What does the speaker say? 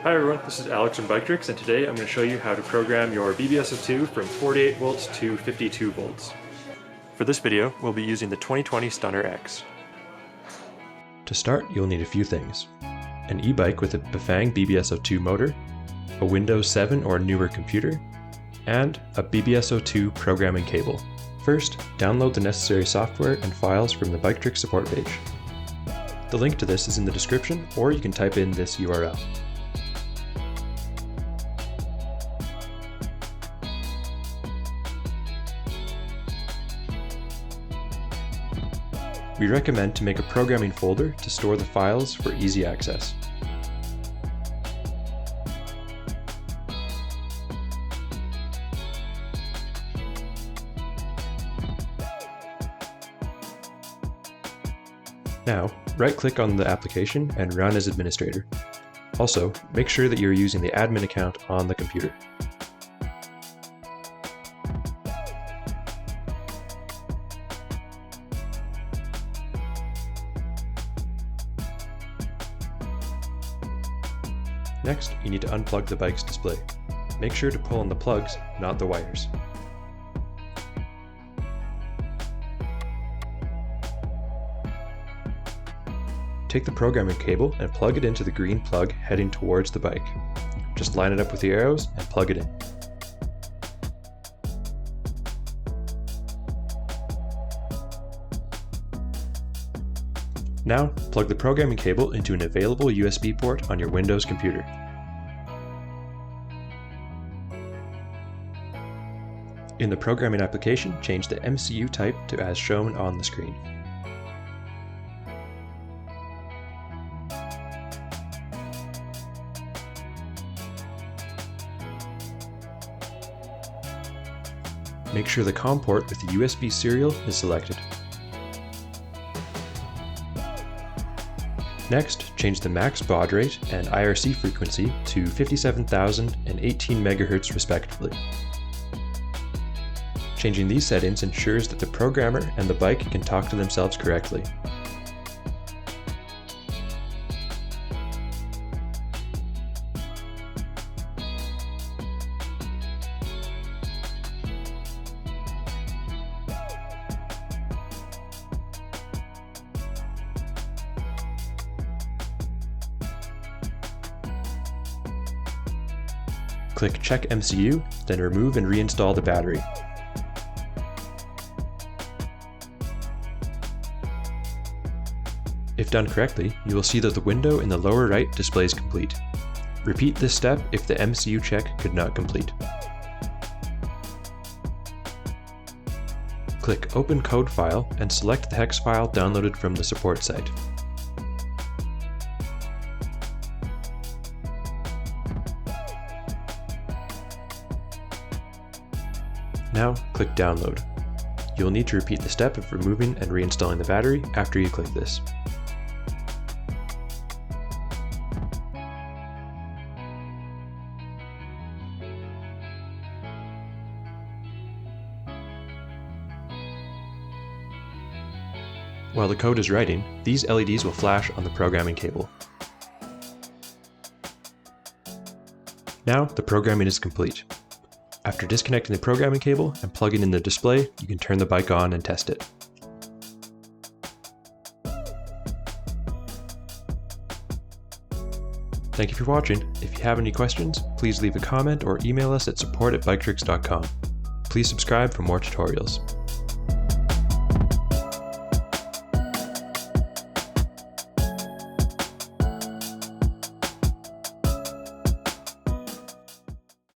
Hi everyone, this is Alex from Biktrix, and today I'm going to show you how to program your BBS02 from 48 volts to 52 volts. For this video, we'll be using the 2020 Stunner X. To start, you'll need a few things: an e-bike with a Bafang BBS02 motor, a Windows 7 or newer computer, and a BBS02 programming cable. First, download the necessary software and files from the Biktrix support page. The link to this is in the description, or you can type in this URL. We recommend to make a programming folder to store the files for easy access. Now, right-click on the application and run as administrator. Also, make sure that you're using the admin account on the computer. Next, you need to unplug the bike's display. Make sure to pull on the plugs, not the wires. Take the programming cable and plug it into the green plug heading towards the bike. Just line it up with the arrows and plug it in. Now, plug the programming cable into an available USB port on your Windows computer. In the programming application, change the MCU type to as shown on the screen. Make sure the COM port with the USB serial is selected. Next, change the max baud rate and IRC frequency to 57,000 and 18 MHz respectively. Changing these settings ensures that the programmer and the bike can talk to themselves correctly. Click Check MCU, then remove and reinstall the battery. If done correctly, you will see that the window in the lower right displays complete. Repeat this step if the MCU check could not complete. Click Open Code File and select the hex file downloaded from the support site. Now, click Download. You'll need to repeat the step of removing and reinstalling the battery after you click this. While the code is writing, these LEDs will flash on the programming cable. Now, the programming is complete. After disconnecting the programming cable and plugging in the display, you can turn the bike on and test it. Thank you for watching. If you have any questions, please leave a comment or email us at support@biketricks.com. Please subscribe for more tutorials.